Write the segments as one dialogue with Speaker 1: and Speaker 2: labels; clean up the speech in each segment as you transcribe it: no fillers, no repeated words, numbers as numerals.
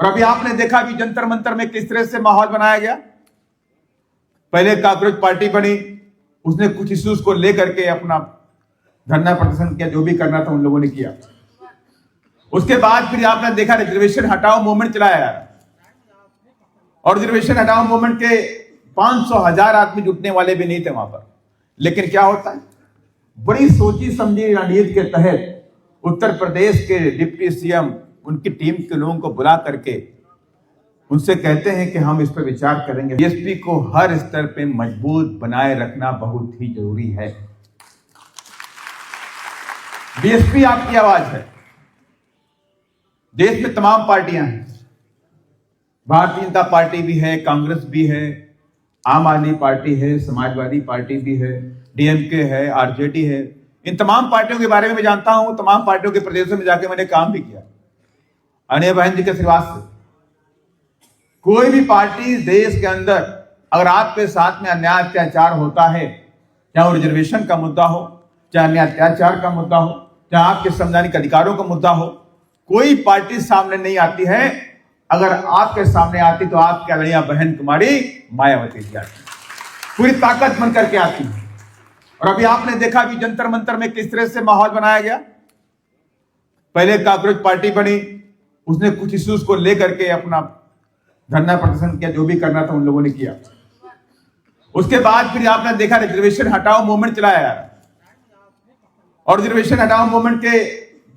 Speaker 1: और अभी आपने देखा कि जंतर मंतर में किस तरह से माहौल बनाया गया। पहले कॉकरोच पार्टी बनी, उसने कुछ इश्यूज को लेकर के अपना धरना प्रदर्शन किया, जो भी करना था उन लोगों ने किया। उसके बाद फिर आपने देखा रिजर्वेशन हटाओ मूवमेंट चलाया, और रिजर्वेशन हटाओ मूवमेंट के 500,000 आदमी जुटने वाले भी नहीं थे वहां पर। लेकिन क्या होता है, बड़ी सोची समझी रणनीति के तहत उत्तर प्रदेश के डिप्टी सीएम उनकी टीम के लोगों को बुला करके उनसे कहते हैं कि हम इस पर विचार करेंगे। बीएसपी को हर स्तर पे मजबूत बनाए रखना बहुत ही जरूरी है। बीएसपी आपकी आवाज है। देश में तमाम पार्टियां हैं, भारतीय जनता पार्टी भी है, कांग्रेस भी है, आम आदमी पार्टी है, समाजवादी पार्टी भी है, डीएमके है, आरजेडी है। इन तमाम पार्टियों के बारे में मैं जानता हूं, तमाम पार्टियों के प्रदेशों में जाके मैंने काम भी किया अनिया बहन जी के आशीर्वाद से। कोई भी पार्टी देश के अंदर अगर आपके साथ में अन्याय अत्याचार होता है, चाहे वो रिजर्वेशन का मुद्दा हो, चाहे अन्याय अत्याचार का मुद्दा हो, चाहे आपके संवैधानिक अधिकारों का मुद्दा हो, कोई पार्टी सामने नहीं आती है। अगर आपके सामने आती तो आपकी आदरणीय बहन कुमारी मायावती जी आती, पूरी ताकत बन करके आती है। और अभी आपने देखा कि जंतर मंतर में किस तरह से माहौल बनाया गया। पहले कॉकरोच पार्टी बनी, उसने कुछ इश्यूज को लेकर के अपना धरना प्रदर्शन किया, जो भी करना था उन लोगों ने किया। उसके बाद फिर आपने देखा रिजर्वेशन हटाओ मूवमेंट चलाया, और रिजर्वेशन हटाओ मूवमेंट के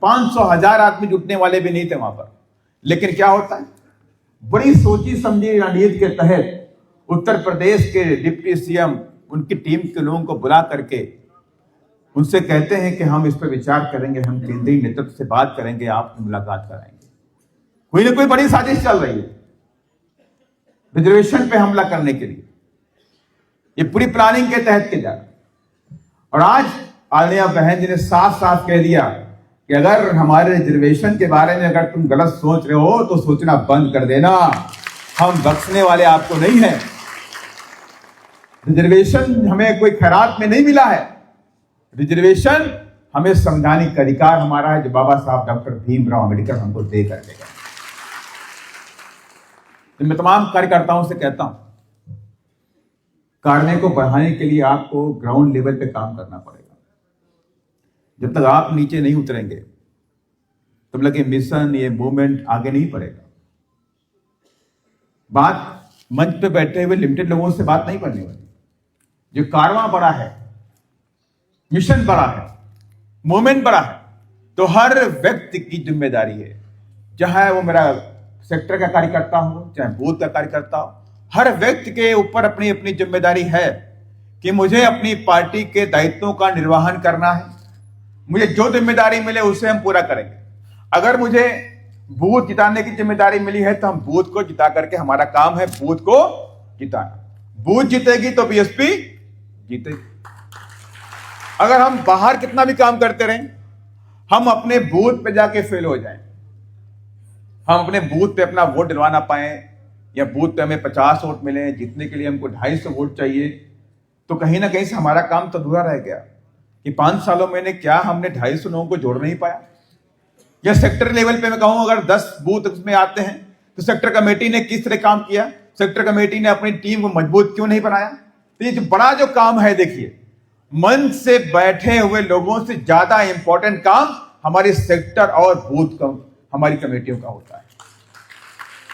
Speaker 1: 500,000 आदमी जुटने वाले भी नहीं थे वहां पर। लेकिन क्या होता है, बड़ी सोची समझी रणनीति के तहत उत्तर प्रदेश के डिप्टी सीएम उनकी टीम के लोगों को बुला करके उनसे कहते हैं कि हम इस पर विचार करेंगे, हम केंद्रीय नेतृत्व से बात करेंगे, आपसे मुलाकात कराएंगे। कोई ना कोई बड़ी साजिश चल रही है रिजर्वेशन पे हमला करने के लिए। ये पूरी प्लानिंग के तहत किया जा रहा है। और आज आलिया बहन जी ने साफ साफ कह दिया कि अगर हमारे रिजर्वेशन के बारे में अगर तुम गलत सोच रहे हो तो सोचना बंद कर देना, हम बख्शने वाले आपको नहीं है। रिजर्वेशन हमें कोई खैरात में नहीं मिला है, रिजर्वेशन हमें संवैधानिक अधिकार हमारा है, जो बाबा साहब डॉक्टर भीमराव अम्बेडकर हमको दे कर देगा। तो मैं तमाम कार्यकर्ताओं से कहता हूं, कार्य को बढ़ाने के लिए आपको ग्राउंड लेवल पे काम करना पड़ेगा। जब तक आप नीचे नहीं उतरेंगे तब लगे मिशन, ये मूवमेंट आगे नहीं बढ़ेगा। बात मंच पे बैठे हुए लिमिटेड लोगों से बात नहीं बनने वाली। जो कारवां बड़ा है, मिशन बड़ा है, मूवमेंट बड़ा है, तो हर व्यक्ति की जिम्मेदारी है, चाहे वो मेरा सेक्टर का कार्यकर्ता हो, चाहे बूथ का कार्यकर्ता हो, हर व्यक्ति के ऊपर अपनी अपनी जिम्मेदारी है कि मुझे अपनी पार्टी के दायित्वों का निर्वहन करना है। मुझे जो जिम्मेदारी मिले उसे हम पूरा करेंगे। अगर मुझे बूथ जिताने की जिम्मेदारी मिली है तो हम बूथ को जिता करके, हमारा काम है बूथ को जिताना। बूथ जीतेगी तो बीएसपी जीतेगी। अगर हम बाहर कितना भी काम करते रहें, हम अपने बूथ पे जाके फेल हो जाएं, हम अपने बूथ पे अपना वोट दिलवा ना पाए, या बूथ पे हमें 50 वोट मिले, जीतने के लिए हमको 250 वोट चाहिए, तो कहीं ना कहीं से हमारा काम तो अधूरा रह गया कि 5 सालों में क्या हमने 250 लोगों को जोड़ नहीं पाया। या सेक्टर लेवल पे मैं कहूं, अगर 10 बूथ उसमें आते हैं तो सेक्टर कमेटी ने किस तरह काम किया, सेक्टर कमेटी ने अपनी टीम को मजबूत क्यों नहीं बनाया। तो ये जो बड़ा जो काम है, देखिए, मंच से बैठे हुए लोगों से ज्यादा इंपॉर्टेंट काम हमारी सेक्टर और बूथ का, हमारी कमेटियों का होता है।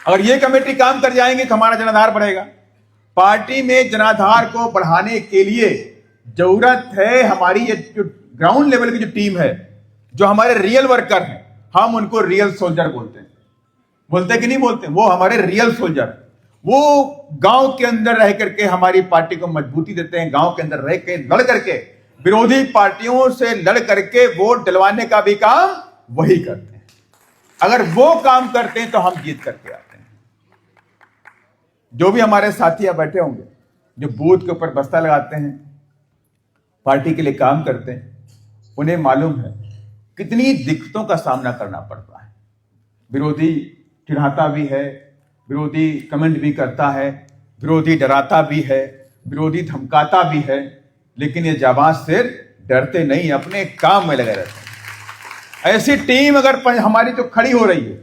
Speaker 1: अगर ये कमेटी काम कर जाएंगे तो हमारा जनाधार बढ़ेगा। पार्टी में जनाधार को बढ़ाने के लिए जरूरत है हमारी ये जो ग्राउंड लेवल की जो टीम है, जो हमारे रियल वर्कर हैं, हम उनको रियल सोल्जर बोलते हैं। बोलते कि नहीं बोलते, वो हमारे रियल सोल्जर, वो गांव के अंदर रह करके हमारी पार्टी को मजबूती देते हैं। गांव के अंदर रह के लड़ करके, विरोधी पार्टियों से लड़ करके वोट दिलवाने का भी काम वही करते हैं। अगर वो काम करते हैं तो हम जीत करके आते हैं। जो भी हमारे साथी यहाँ बैठे होंगे, जो बूथ के ऊपर बस्ता लगाते हैं, पार्टी के लिए काम करते हैं, उन्हें मालूम है कितनी दिक्कतों का सामना करना पड़ता है। विरोधी चिढ़ाता भी है, विरोधी कमेंट भी करता है, विरोधी डराता भी है, विरोधी धमकाता भी है, लेकिन ये जाबाज शेर डरते नहीं, अपने काम में लगे रहते हैं। ऐसी टीम अगर हमारी जो खड़ी हो रही है,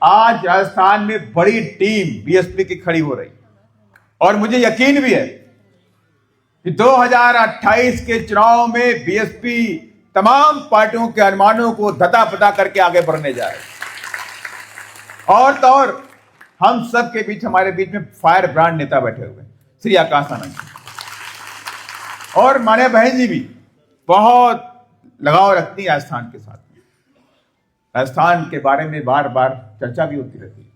Speaker 1: आज राजस्थान में बड़ी टीम बीएसपी की खड़ी हो रही और मुझे यकीन भी है कि 2028 के चुनाव में बीएसपी तमाम पार्टियों के अनुमानों को धता पता करके आगे बढ़ने जाए। और तो और हम सब के बीच, हमारे बीच में फायर ब्रांड नेता बैठे हुए हैं, श्री आकाश आनंद जी, और माने बहन जी भी बहुत लगाव रखती है राजस्थान के साथ में। राजस्थान के बारे में बार बार चर्चा भी होती रहती है।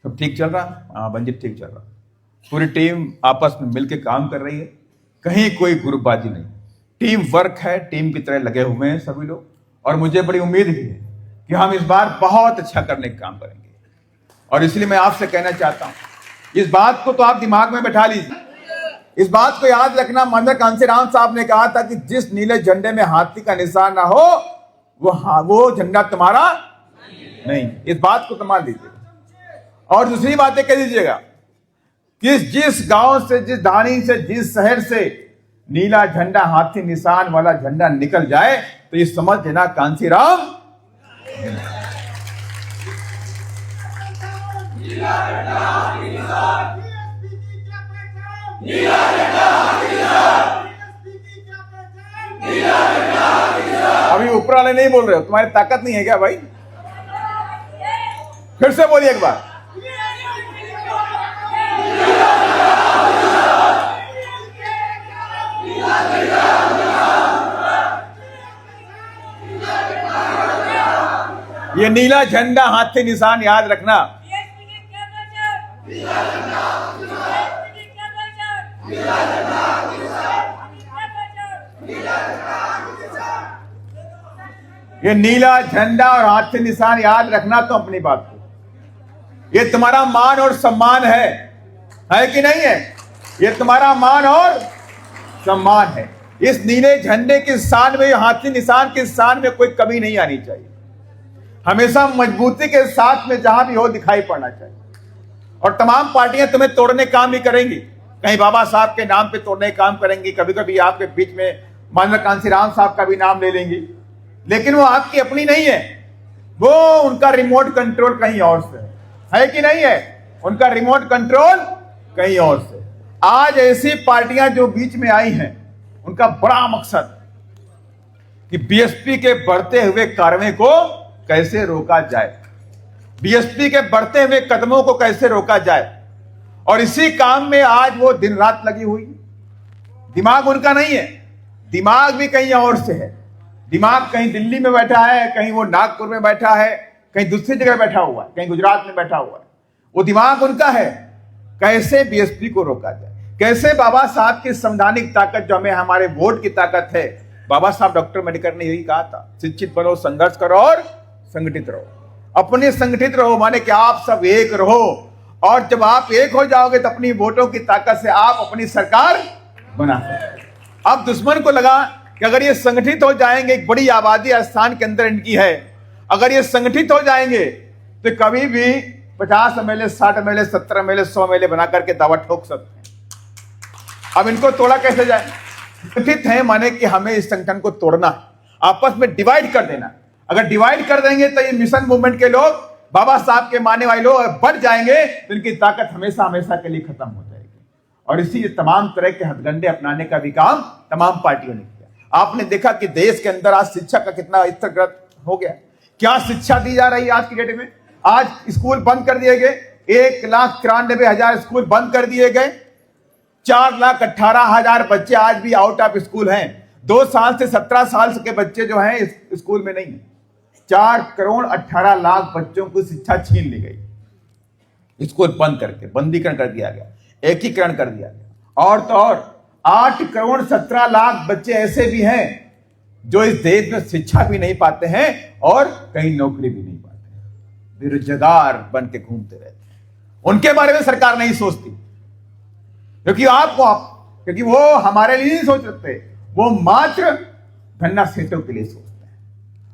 Speaker 1: सब ठीक चल रहा? हाँ बंजित, ठीक चल रहा। पूरी टीम आपस में मिलकर काम कर रही है, कहीं कोई ग्रुपबाजी नहीं, टीम वर्क है, टीम की तरह लगे हुए हैं सभी लोग। और मुझे बड़ी उम्मीद भी है कि हम इस बार बहुत अच्छा करने का काम करेंगे। और इसलिए मैं आपसे कहना चाहता हूं, इस बात को तो आप दिमाग में बैठा लीजिए, इस बात को याद रखना। माननीय कांशीराम साहब ने कहा था कि जिस नीले झंडे में हाथी का निशान ना हो वो झंडा तुम्हारा नहीं। इस बात को संभाल लीजिएगा। और दूसरी बातें कह दीजिएगा कि जिस गांव से, जिस धानी से, जिस शहर से नीला झंडा, हाथी निशान वाला झंडा निकल जाए तो ये समझ लेना कांशीराम अभी ऊपर वाले नहीं बोल रहे हो, तुम्हारी ताकत नहीं है क्या भाई? फिर से बोलिए एक बार। ये नीला झंडा, हाथी निशान याद रखना। ये नीला झंडा और हाथी निशान याद रखना तो अपनी बात को। ये तुम्हारा मान और सम्मान है कि नहीं है? ये तुम्हारा मान और सम्मान है। इस नीले झंडे के स्थान में, हाथी निशान के स्थान में कोई कमी नहीं आनी चाहिए। हमेशा मजबूती के साथ में जहां भी हो दिखाई पड़ना चाहिए। और तमाम पार्टियां तुम्हें तोड़ने काम भी करेंगी, कहीं बाबा साहब के नाम पे तोड़ने काम करेंगी, कभी कभी आपके बीच में माननीय कांशीराम साहब का भी नाम ले लेंगी, लेकिन वो आपकी अपनी नहीं है। वो उनका रिमोट कंट्रोल कहीं और से है कि नहीं है? उनका रिमोट कंट्रोल कहीं और से। आज ऐसी पार्टियां जो बीच में आई हैं, उनका बड़ा मकसद कि बीएसपी के बढ़ते हुए कार्रवाई को कैसे रोका जाए, बीएसपी के बढ़ते हुए कदमों को कैसे रोका जाए। और इसी काम में आज वो दिन रात लगी हुई। दिमाग उनका नहीं है, दिमाग भी कहीं और से है। दिमाग कहीं दिल्ली में बैठा है, कहीं वो नागपुर में बैठा है, कहीं दूसरी जगह बैठा हुआ है, कहीं गुजरात में बैठा हुआ है। वो दिमाग उनका है कैसे बीएसपी को रोका जाए, कैसे बाबा साहब की संवैधानिक ताकत जो हमें, हमारे वोट की ताकत है। बाबा साहब डॉक्टर अम्बेडकर ने यही कहा था, शिक्षित बनो, संघर्ष करो और संगठित रहो। अपने संगठित रहो माने कि आप सब एक रहो, और जब आप एक हो जाओगे तो अपनी वोटों की ताकत से आप अपनी सरकार बना सकते। अब दुश्मन को लगा कि अगर ये संगठित हो जाएंगे, एक बड़ी आबादी राजस्थान के अंदर इनकी है, अगर ये संगठित हो जाएंगे तो कभी भी 50 एमएलए, 60 एमएलए, 70 एमएलए, 100 एमएलए बना करके दावा ठोक सकते हैं। अब इनको तोड़ा कैसे जाए? संगठित है माने कि हमें इस संगठन को तोड़ना है, आपस में डिवाइड कर देना। अगर डिवाइड कर देंगे तो ये मिशन मूवमेंट के लोग, बाबा साहब के मानने वाले लोग बढ़ जाएंगे, तो इनकी ताकत हमेशा हमेशा के लिए खत्म हो जाएगी। और इसी तमाम तरह के हथगंडे अपनाने का भी काम तमाम पार्टियों ने किया। आपने देखा कि देश के अंदर आज शिक्षा का कितना स्तरग्रस्त हो गया। क्या शिक्षा दी जा रही है आज की डेट में? आज स्कूल बंद कर दिए गए, 1,93,000 स्कूल बंद कर दिए गए। 4,18,000 बच्चे आज भी आउट ऑफ स्कूल हैं। 2 साल से 17 साल के बच्चे जो हैं इस स्कूल में नहीं है। 4,18,00,000 बच्चों को शिक्षा छीन ली गई, स्कूल बंद करके बंदीकरण कर दिया गया, एकीकरण कर दिया गया। और तो और 8,17,00,000 बच्चे ऐसे भी हैं जो इस देश में शिक्षा भी नहीं पाते हैं और कहीं नौकरी भी नहीं पाते हैं, बेरोजगार बन के घूमते रहते हैं। उनके बारे में सरकार नहीं सोचती, क्योंकि वो हमारे लिए नहीं सोच सकते, वो मात्र धन्ना सेठों के लिए सोचते हैं।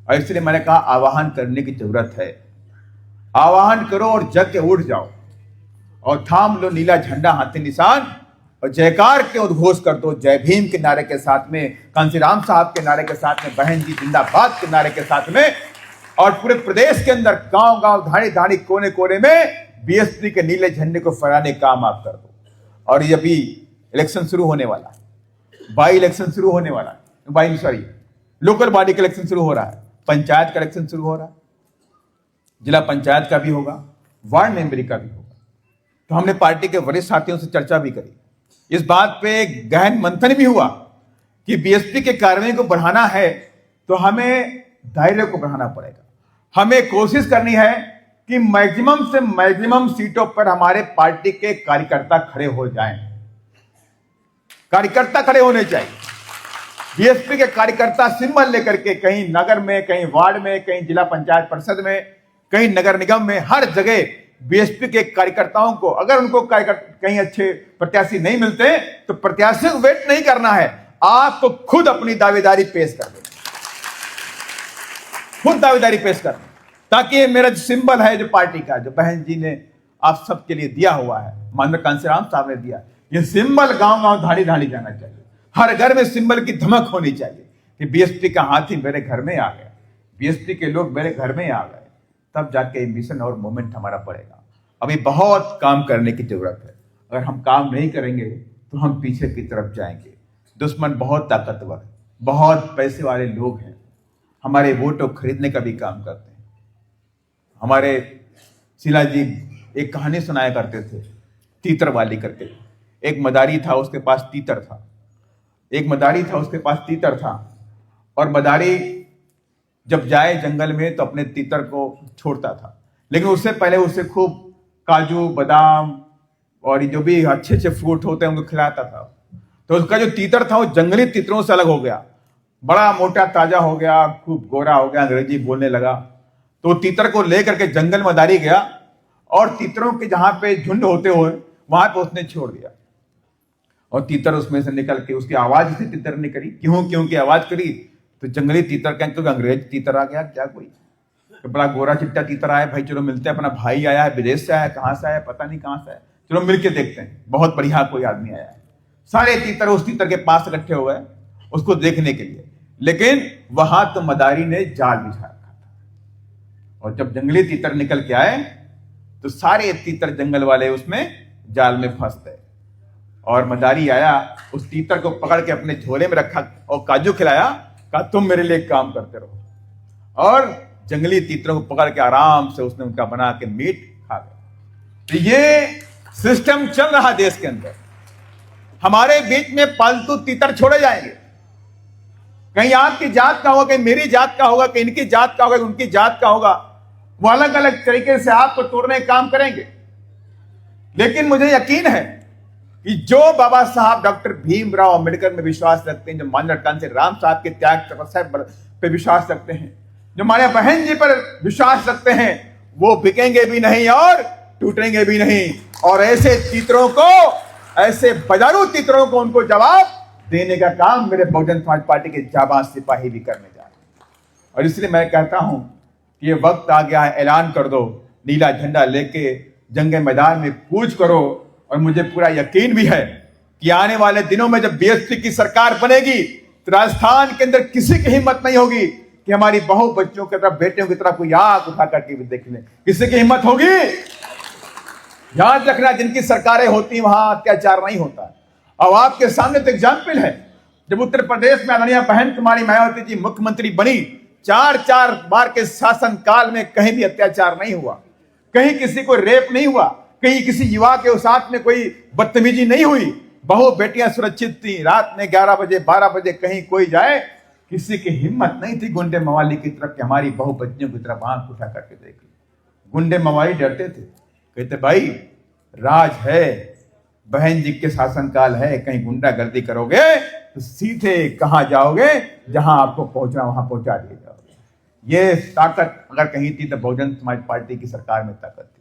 Speaker 1: और इसलिए मैंने कहा आवाहन करने की जरूरत है। आवाहन करो और जग के उठ जाओ और थाम लो नीला झंडा, हाथी निशान, और जयकार के उद्घोष कर दो। जय भीम के नारे के साथ में, कांशीराम साहब के नारे के साथ में, बहन जी जिंदाबाद के नारे के साथ में और पूरे प्रदेश के अंदर गांव गांव धाड़ी धाड़ी कोने कोने में बीएसपी के नीले झंडे को फहराने का काम आप कर दो। और ये अभी इलेक्शन शुरू होने वाला है, बाई इलेक्शन शुरू होने वाला है, लोकल बॉडी का इलेक्शन शुरू हो रहा है, पंचायत का इलेक्शन शुरू हो रहा है, जिला पंचायत का भी होगा, वार्ड मेंबरी का भी होगा। तो हमने पार्टी के वरिष्ठ साथियों से चर्चा भी करी, इस बात पे गहन मंथन भी हुआ कि बीएसपी के कार्रवाई को बढ़ाना है तो हमें दायरे को बढ़ाना पड़ेगा। हमें कोशिश करनी है कि मैक्सिमम से मैक्सिमम सीटों पर हमारे पार्टी के कार्यकर्ता खड़े हो जाएं। कार्यकर्ता खड़े होने चाहिए। बीएसपी के कार्यकर्ता सिंबल लेकर के कहीं नगर में, कहीं वार्ड में, कहीं जिला पंचायत परिषद में, कहीं नगर निगम में, हर जगह बीएसपी के कार्यकर्ताओं को, अगर उनको कहीं अच्छे प्रत्याशी नहीं मिलते तो प्रत्याशियों को वेट नहीं करना है, आपको खुद अपनी दावेदारी पेश कर देना, खुद दावेदारी पेश करना, ताकि ये मेरा जो सिंबल है, जो पार्टी का, जो बहन जी ने आप सबके लिए दिया हुआ है, माननीय कांसीराम साहब ने दिया, ये सिंबल गांव गांव धाड़ी धाड़ी जाना चाहिए। हर घर में सिंबल की धमक होनी चाहिए कि बीएसपी का हाथी मेरे घर में आ गया, बीएसपी के लोग मेरे घर में आ गए, तब जाके मिशन और मूवमेंट हमारा पड़ेगा। अभी बहुत काम करने की जरूरत है। अगर हम काम नहीं करेंगे तो हम पीछे की तरफ जाएंगे। दुश्मन बहुत ताकतवर है, बहुत पैसे वाले लोग हैं, हमारे वोटों खरीदने का भी काम करते हैं। हमारे शीला जी एक कहानी सुनाया करते थे, तीतर वाली करके। एक मदारी था, उसके पास तीतर था, एक मदारी था, उसके पास तीतर था, और मदारी जब जाए जंगल में तो अपने तीतर को छोड़ता था, लेकिन उससे पहले उसे खूब काजू बादाम और जो भी अच्छे अच्छे फ्रूट होते हैं उनको खिलाता था। तो उसका जो तीतर था वो जंगली तीतरों से अलग हो गया, बड़ा मोटा ताजा हो गया, खूब गोरा हो गया, अंग्रेजी बोलने लगा। तो तीतर को लेकर के जंगल मदारी गया और तीतरों के जहां पे झुंड होते हुए वहां पे उसने छोड़ दिया। और तीतर उसमें से निकल के, उसकी आवाज से तीतर ने करी, क्यों क्यों की आवाज करी, तो जंगली तीतर कहें क्योंकि अंग्रेज तीतर आ गया क्या, कोई तो बड़ा गोरा चिट्टा तीतर आया, भाई चलो मिलते हैं, अपना भाई आया है, विदेश से आया, कहां से आया पता नहीं, कहां से आया, चलो मिलके देखते हैं, बहुत बढ़िया कोई आदमी आया है। सारे तीतर उस तीतर के पास इकट्ठे हो गए उसको देखने के लिए, लेकिन वहां तो मदारी ने जाल बिछा रखा था। और जब जंगली तीतर निकल के आए तो सारे तीतर जंगल वाले उसमें जाल में फंस गए। और मदारी आया, उस तीतर को पकड़ के अपने झोले में रखा और काजू खिलाया, कहा तुम मेरे लिए काम करते रहो। और जंगली तीतरों को पकड़ के आराम से उसने उनका बना के मीट खा गया। तो ये सिस्टम चल रहा देश के अंदर। हमारे बीच में पालतू तीतर छोड़े जाएंगे, कहीं आपकी जात का होगा, कहीं मेरी जात का होगा, कहीं इनकी जात का होगा, उनकी जात का होगा, वो अलग अलग तरीके से आपको तोड़ने का काम करेंगे। लेकिन मुझे यकीन है कि जो बाबा साहब डॉक्टर भीमराव अंबेडकर में विश्वास रखते हैं, जो माननीय कांसीराम साहब के त्याग तपस्या पे विश्वास रखते हैं, जो हमारे बहन जी पर विश्वास रखते हैं, वो बिकेंगे भी नहीं और टूटेंगे भी नहीं। और ऐसे तीतरों को, ऐसे बाजारू तीतरों को उनको जवाब देने का काम मेरे बहुजन समाज पार्टी के जाबाज सिपाही भी करने जा रहे हैं। और इसलिए मैं कहता हूं कि ये वक्त आ गया है, ऐलान कर दो, नीला झंडा लेके जंगे मैदान में कूच करो। और मुझे पूरा यकीन भी है कि आने वाले दिनों में जब बीएसपी की सरकार बनेगी तो राजस्थान के अंदर किसी की हिम्मत नहीं होगी कि हमारी बहू बच्चों की तरफ, बेटियों की तरफ कोई आंख उठा करके भी देख ले। किसी की हिम्मत होगी? याद रखना, जिनकी सरकारें होती वहां अत्याचार नहीं होता। अब आपके सामने तो एग्जाम्पल है, जब उत्तर प्रदेश में आदरणीय बहन कुमारी मायावती जी मुख्यमंत्री बनी, 4 बार के शासन काल में कहीं भी अत्याचार नहीं हुआ, कहीं किसी को रेप नहीं हुआ, कहीं किसी युवा के साथ में कोई बदतमीजी नहीं हुई। बहु बेटियां सुरक्षित थी। रात में 11 बजे 12 बजे कहीं कोई जाए, किसी की हिम्मत नहीं थी गुंडे मवाली की तरफ कि हमारी बहु बच्चियों की तरफ आंख उठा करके देख। गुंडे मवाली डरते थे, कहते भाई राज है, बहन जी के शासनकाल है, कहीं गुंडागर्दी करोगे तो सीधे कहां जाओगे, जहां आपको पहुंचना वहां पहुंचा दिए जाओगे। ये ताकत अगर कहीं थी तो बहुजन समाज पार्टी की सरकार में ताकत थी।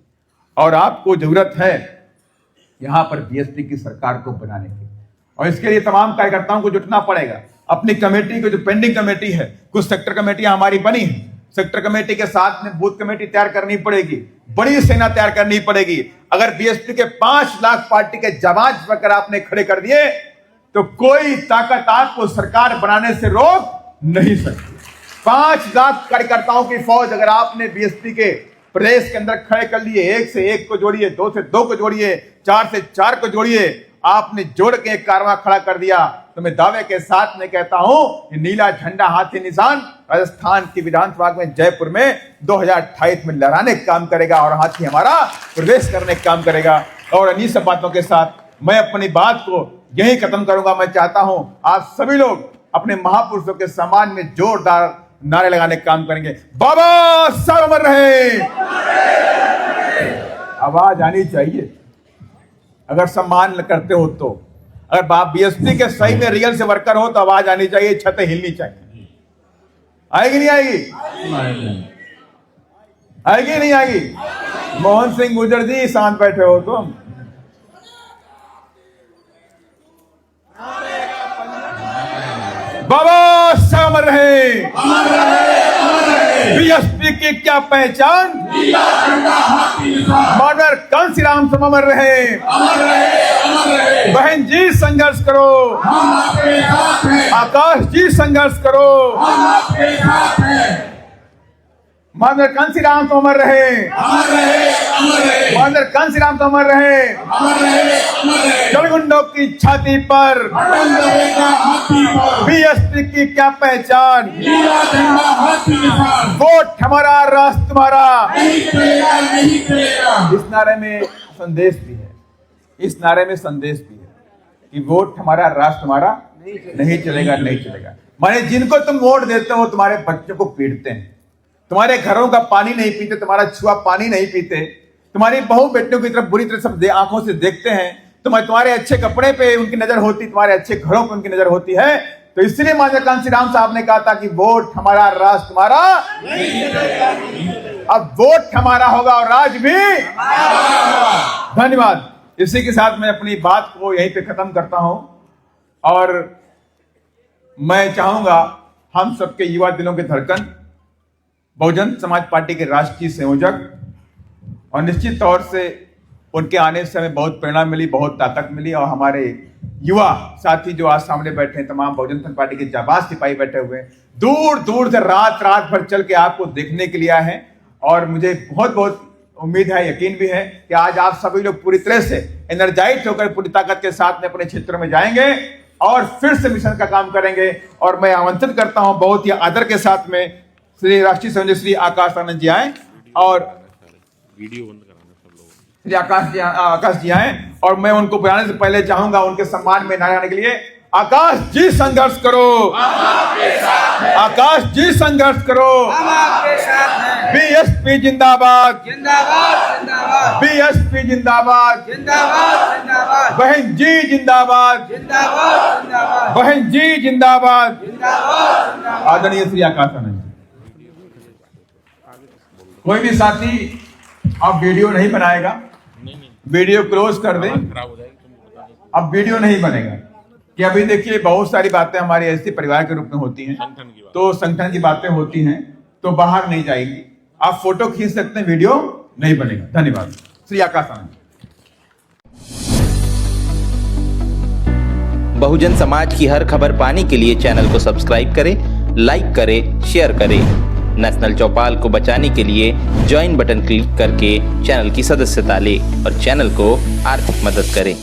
Speaker 1: और आपको जरूरत है यहां पर बीएसपी की सरकार को बनाने की, और इसके लिए तमाम कार्यकर्ताओं को जुटना पड़ेगा। अपनी कमेटी को, जो पेंडिंग कमेटी है, कुछ सेक्टर कमेटियां हमारी बनी है, सेक्टर कमेटी के साथ में बूथ कमेटी तैयार करनी पड़ेगी, बड़ी सेना तैयार करनी पड़ेगी। अगर बीएसपी के 5 लाख पार्टी के जवाब अगर आपने खड़े कर दिए तो कोई ताकत आपको सरकार बनाने से रोक नहीं सकती। 5 लाख कार्यकर्ताओं की फौज अगर आपने बीएसपी के प्रदेश के अंदर खड़े कर लिए, 1 से 1 को जोड़िए, 2 से 2 को जोड़िए, 4 से 4 को जोड़िए, आपने जोड़ के एक कारवां खड़ा कर दिया, तो मैं दावे के साथ में कहता हूं कि नीला झंडा हाथी निशान राजस्थान की विधानसभा में जयपुर में 2028 में लहराने का काम करेगा और हाथी हमारा प्रवेश करने का काम करेगा। और इन्हीं सब बातों के साथ मैं अपनी बात को यही खत्म करूंगा। मैं चाहता हूं आप सभी लोग अपने महापुरुषों के सम्मान में जोरदार नारे लगाने का काम करेंगे। बाबा साहब अमर रहे। आवाज आनी चाहिए अगर सम्मान करते हो तो। अगर बाप बीएसपी के सही में रियल से वर्कर हो तो आवाज आनी चाहिए, छतें हिलनी चाहिए। आएगी नहीं आएगी? आएगी नहीं आएगी? मोहन सिंह गुर्जर जी शांत बैठे हो तुम। बाबा साहब अमर रहे। बीएसपी की क्या पहचान? मॉडल कांसीराम से अमर रहे। बहन जी संघर्ष करो, आकाश जी संघर्ष करो, मॉडल कांसीराम तो अमर रहे, मॉडल कांसीराम तो अमर रहे। जलगुंडों की छाती पर बीएसपी की क्या पहचान? वोट हमारा, राष्ट्र तुम्हारा। इस नारे में संदेश भी है, इस नारे में संदेश भी है कि वोट हमारा, राष्ट्र तुम्हारा नहीं चलेगा, नहीं चलेगा। माने जिनको तुम वोट देते हो तुम्हारे बच्चों को पीटते हैं, तुम्हारे घरों का पानी नहीं पीते, तुम्हारा छुआ पानी नहीं पीते, तुम्हारी बहू बेटियों की तरफ बुरी तरह सब आंखों से देखते हैं, तुम्हारे अच्छे कपड़े पे उनकी नजर होती, तुम्हारे अच्छे घरों पे उनकी नजर होती है। तो इसलिए माननीय कांसीराम साहब ने कहा था कि वोट हमारा, राज तुम्हारा। अब वोट हमारा होगा और राज भी। धन्यवाद। इसी के साथ मैं अपनी बात को यहीं पे खत्म करता हूं और मैं चाहूंगा हम सबके युवा दिलों के धड़कन, बहुजन समाज पार्टी के राष्ट्रीय संयोजक, और निश्चित तौर से उनके आने से हमें बहुत प्रेरणा मिली, बहुत ताकत मिली। और हमारे युवा साथी जो आज सामने बैठे हैं, तमाम बहुजन समाज पार्टी के जाबाज सिपाही बैठे हुए हैं, दूर दूर से रात भर चल के आपको देखने के लिए आए हैं। और मुझे बहुत बहुत उम्मीद है, यकीन भी है कि आज आप सभी लोग पूरी तरह से एनर्जाइज होकर पूरी ताकत के साथ में अपने क्षेत्र में जाएंगे और फिर से मिशन का काम करेंगे। और मैं आमंत्रित करता हूं बहुत ही आदर के साथ में श्री राष्ट्रीय संयोजक श्री आकाश आनंद जी आए और
Speaker 2: वीडियो बंद कराना सब लोग।
Speaker 1: श्री आकाश जी आए और मैं उनको बुलाने से पहले चाहूंगा उनके सम्मान में नारे आने के लिए, आकाश जी संघर्ष करो, आकाश जी संघर्ष करो, बीएसपी जिंदाबाद, बीएसपी जिंदाबाद, बहन जी जिंदाबाद, बहन जी जिंदाबाद। आदरणीय श्री आकाश आनंद जी। कोई भी साथी अब वीडियो नहीं बनाएगा, वीडियो क्लोज कर दें।
Speaker 2: खराब हो जाएगी, तुम बता दो।
Speaker 1: अब वीडियो नहीं बनेगा कि अभी देखिए बहुत सारी बातें हमारे ऐसे परिवार के रूप में होती हैं,
Speaker 2: संगठन की बात।
Speaker 1: तो संगठन की बातें होती हैं तो बाहर नहीं जाएगी। आप फोटो खींच सकते हैं, वीडियो नहीं बनेगा। धन्यवाद। श्री आकाश आनंद।
Speaker 3: बहुजन समाज की हर खबर पाने के लिए चैनल को सब्सक्राइब करें, लाइक करें, शेयर करें। नेशनल चौपाल को बचाने के लिए ज्वाइन बटन क्लिक करके चैनल की सदस्यता लें और चैनल को आर्थिक मदद करें।